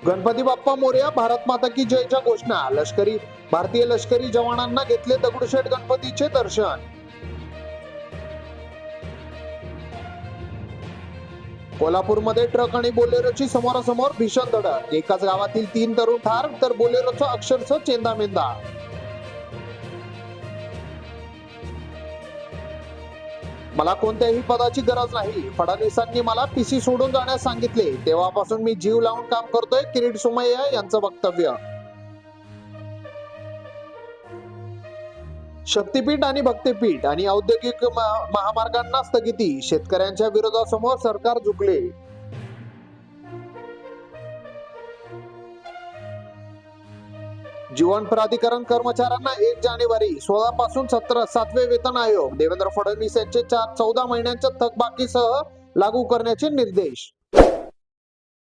गणपती बाप्पा मोरया, भारत माता की जयच्या घोषणा. भारतीय लष्करी जवानांना घेतले दगडूशेठ गणपतीचे दर्शन. कोल्हापूरमध्ये ट्रक आणि बोलेरोची समोरासमोर भीषण धडक. एकाच गावातील 3 तरुण ठार तर बोलेरोचा अक्षरशः चेंदामेंदा. मला कोणत्याही पदाची गरज नाही. फडणवीसांनी मला पीसी सोडून जाण्यास सांगितले. तेव्हापासून मी जीव लावून काम करतोय. किरीट सोमय्या यांचं वक्तव्य. शक्तीपीठ आणि भक्तीपीठ आणि औद्योगिक महामार्गांना स्थगिती. शेतकऱ्यांच्या विरोधासमोर सरकार झुकले. जीवन प्राधिकरण कर्मचाऱ्यांना 1 जानेवारी 16 पासून 7वें वेतन आयोग. देवेंद्र फडणवीस यांचे 14 महिन्यांच्या थकबाकीसह लागू करण्याचे निर्देश.